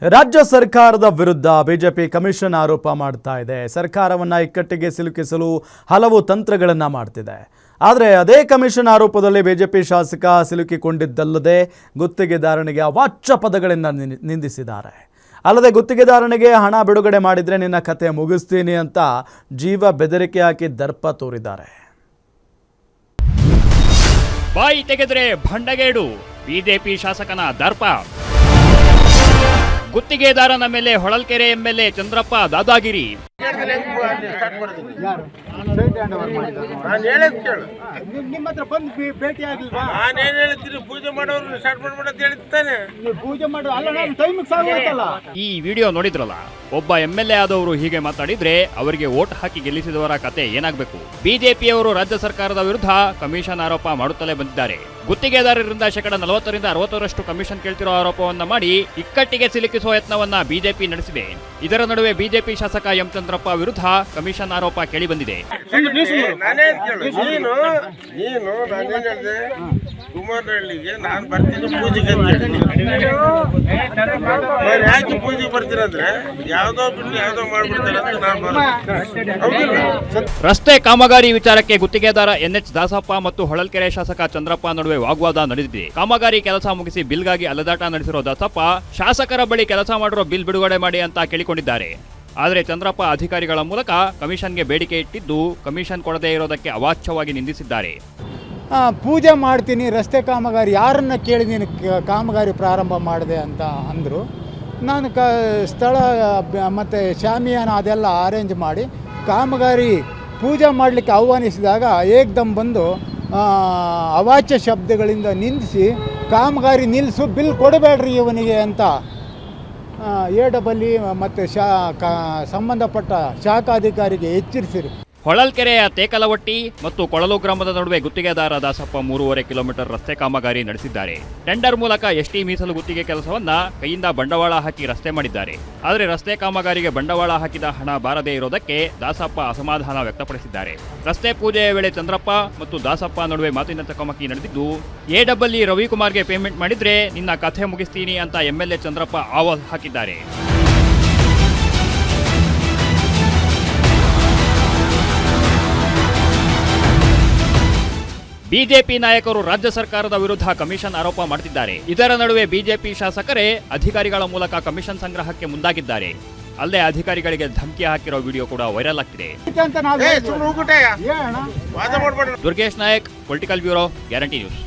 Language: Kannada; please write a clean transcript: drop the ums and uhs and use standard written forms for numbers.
ರಾಜ್ಯ ಸರ್ಕಾರದ ವಿರುದ್ಧ ಬಿಜೆಪಿ ಕಮಿಷನ್ ಆರೋಪ ಮಾಡ್ತಾ ಇದೆ. ಸರ್ಕಾರವನ್ನ ಇಕ್ಕಟ್ಟಿಗೆ ಸಿಲುಕಿಸಲು ಹಲವು ತಂತ್ರಗಳನ್ನು ಮಾಡ್ತಿದೆ. ಆದರೆ ಅದೇ ಕಮಿಷನ್ ಆರೋಪದಲ್ಲಿ ಬಿಜೆಪಿ ಶಾಸಕ ಸಿಲುಕಿಕೊಂಡಿದ್ದಲ್ಲದೆ ಗುತ್ತಿಗೆದಾರನಿಗೆ ಅವಾಚ್ಯ ಪದಗಳಿಂದ ನಿಂದಿಸಿದ್ದಾರೆ. ಅಲ್ಲದೆ ಗುತ್ತಿಗೆದಾರನಿಗೆ ಹಣ ಬಿಡುಗಡೆ ಮಾಡಿದ್ರೆ ನಿನ್ನ ಕತೆ ಮುಗಿಸ್ತೀನಿ ಅಂತ ಜೀವ ಬೆದರಿಕೆ ಹಾಕಿ ದರ್ಪ ತೋರಿದ್ದಾರೆ. ಬಾಯಿ ತೆಗೆದ್ರೆ ಭಂಡಗೇಡು, ಬಿಜೆಪಿ ಶಾಸಕನ ದರ್ಪ. ಗುತ್ತಿಗೆದಾರನ ಮೇಲೆ ಹೊಳಲ್ಕೆರೆ ಎಂಎಲ್ಎ ಚಂದ್ರಪ್ಪ ದಾದಾಗಿರಿ. ಈ ವಿಡಿಯೋ ನೋಡಿದ್ರಲ್ಲ, ಒಬ್ಬ ಎಂಎಲ್ಎ ಆದವರು ಹೀಗೆ ಮಾತಾಡಿದ್ರೆ ಅವರಿಗೆ ವೋಟ್ ಹಾಕಿ ಗೆಲ್ಲಿಸಿದವರ ಕತೆ ಏನಾಗಬೇಕು? ಬಿಜೆಪಿಯವರು ರಾಜ್ಯ ಸರ್ಕಾರದ ವಿರುದ್ಧ ಕಮಿಷನ್ ಆರೋಪ ಮಾಡುತ್ತಲೇ ಬಂದಿದ್ದಾರೆ. ಗುತ್ತಿಗೆದಾರರಿಂದ ಶೇಕಡ 40ರಿಂದ 60ರಷ್ಟು ಕಮಿಷನ್ ಕೇಳ್ತಿರೋ ಆರೋಪವನ್ನ ಮಾಡಿ ಇಕ್ಕಟ್ಟಿಗೆ ಸಿಲುಕಿಸುವ ಯತ್ನವನ್ನ ಬಿಜೆಪಿ ನಡೆಸಿದೆ. ಇದರ ನಡುವೆ ಬಿಜೆಪಿ ಶಾಸಕ ಎಂ ಚಂದ್ರಪ್ಪ ವಿರುದ್ಧ ಕಮಿಷನ್ ಆರೋಪ ಕೇಳಿ ಬಂದಿದೆ. ಕುಮಾರಹಳ್ಳಿಗೆ ನಾನು ಬರ್ತೀನಿ ಪೂಜೆಗೆ ಯಾಕೆ ಪೂಜೆಗೆ ಬರ್ತೀರಂದ್ರೆ ಯಾವ್ದೋ ಬಿಟ್ಟು ಯಾವ್ದೋ ಮಾಡ್ಬಿಡ್ತಾರೆ ಅಂತ ನಾನು. ರಸ್ತೆ ಕಾಮಗಾರಿ ವಿಚಾರಕ್ಕೆ ಗುತ್ತಿಗೆದಾರ ಎನ್ಎಚ್ ದಾಸಪ್ಪ ಮತ್ತು ಹೊಳಲ್ಕೆರೆ ಶಾಸಕ ಚಂದ್ರಪ್ಪ ನಡುವೆ ವಾಗ್ವಾದ ನಡೆದಿದೆ. ಕಾಮಗಾರಿ ಕೆಲಸ ಮುಗಿಸಿ ಬಿಲ್ಗಾಗಿ ಅಲೆದಾಟ ನಡೆಸಿರೋ ದಾಸಪ್ಪ ಶಾಸಕರ ಬಳಿ ಕೆಲಸ ಮಾಡಿರೋ ಬಿಲ್ ಬಿಡುಗಡೆ ಮಾಡಿ ಅಂತ ಕೇಳಿಕೊಂಡಿದ್ದಾರೆ. ಆದರೆ ಚಂದ್ರಪ್ಪ ಅಧಿಕಾರಿಗಳ ಮೂಲಕ ಕಮಿಷನ್ಗೆ ಬೇಡಿಕೆ ಇಟ್ಟಿದ್ದು ಕಮಿಷನ್ ಕೊಡದೇ ಇರೋದಕ್ಕೆ ಅವಾಚ್ಯವಾಗಿ ನಿಂದಿಸಿದ್ದಾರೆ. ಪೂಜೆ ಮಾಡ್ತೀನಿ, ರಸ್ತೆ ಕಾಮಗಾರಿ ಯಾರನ್ನ ಕೇಳಿ ನೀನು ಕಾಮಗಾರಿ ಪ್ರಾರಂಭ ಮಾಡಿದೆ ಅಂತ ಅಂದರು. ನಾನು ಸ್ಥಳ ಮತ್ತು ಶಾಮಿಯಾನ ಅದೆಲ್ಲ ಅರೇಂಜ್ ಮಾಡಿ ಕಾಮಗಾರಿ ಪೂಜೆ ಮಾಡಲಿಕ್ಕೆ ಆಹ್ವಾನಿಸಿದಾಗ ಏಕ್ದಮ್ ಬಂದು ಅವಾಚ್ಯ ಶಬ್ದಗಳಿಂದ ನಿಂದಿಸಿ ಕಾಮಗಾರಿ ನಿಲ್ಲಿಸು, ಬಿಲ್ ಕೊಡಬೇಡ್ರಿ ಇವನಿಗೆ ಅಂತ ಎಡಬಲ್ಲಿ ಮತ್ತು ಸಂಬಂಧಪಟ್ಟ ಶಾಖಾಧಿಕಾರಿಗೆ ಎಚ್ಚರಿಸಿರು. ಹೊಳಲ್ಕೆರೆಯ ತೇಕಲವಟ್ಟಿ ಮತ್ತು ಕೊಳಲು ಗ್ರಾಮದ ನಡುವೆ ಗುತ್ತಿಗೆದಾರ ದಾಸಪ್ಪ 3.5 ಕಿಲೋಮೀಟರ್ ರಸ್ತೆ ಕಾಮಗಾರಿ ನಡೆಸಿದ್ದಾರೆ. ಟೆಂಡರ್ ಮೂಲಕ ಎಸ್ಟಿ ಮೀಸಲು ಗುತ್ತಿಗೆ ಕೆಲಸವನ್ನ ಕೈಯಿಂದ ಬಂಡವಾಳ ಹಾಕಿ ರಸ್ತೆ ಮಾಡಿದ್ದಾರೆ. ಆದರೆ ರಸ್ತೆ ಕಾಮಗಾರಿಗೆ ಬಂಡವಾಳ ಹಾಕಿದ ಹಣ ಬಾರದೇ ಇರೋದಕ್ಕೆ ದಾಸಪ್ಪ ಅಸಮಾಧಾನ ವ್ಯಕ್ತಪಡಿಸಿದ್ದಾರೆ. ರಸ್ತೆ ಪೂಜೆಯ ವೇಳೆ ಚಂದ್ರಪ್ಪ ಮತ್ತು ದಾಸಪ್ಪ ನಡುವೆ ಮಾತಿನ ಚಕಮಕಿ ನಡೆದಿದ್ದು, ಎಡಬಲ್ಲಿ ರವಿಕುಮಾರ್ಗೆ ಪೇಮೆಂಟ್ ಮಾಡಿದ್ರೆ ನಿನ್ನ ಕಥೆ ಮುಗಿಸ್ತೀನಿ ಅಂತ ಎಂಎಲ್ಎ ಚಂದ್ರಪ್ಪ ಆವಾಜ್ ಹಾಕಿದ್ದಾರೆ. ಬಿಜೆಪಿ ನಾಯಕರು ರಾಜ್ಯ ಸರ್ಕಾರದ ವಿರುದ್ಧ ಕಮಿಷನ್ ಆರೋಪ ಮಾಡುತ್ತಿದ್ದಾರೆ. ಇದರ ನಡುವೆ ಬಿಜೆಪಿ ಶಾಸಕರೇ ಅಧಿಕಾರಿಗಳ ಮೂಲಕ ಕಮಿಷನ್ ಸಂಗ್ರಹಕ್ಕೆ ಮುಂದಾಗಿದ್ದಾರೆ. ಅಲ್ಲದೆ ಅಧಿಕಾರಿಗಳಿಗೆ ಧಮಕಿ ಹಾಕಿರೋ ವಿಡಿಯೋ ಕೂಡ ವೈರಲ್ ಆಗ್ತಿದೆ. Durgesh Nayak, political bureau, guarantee news.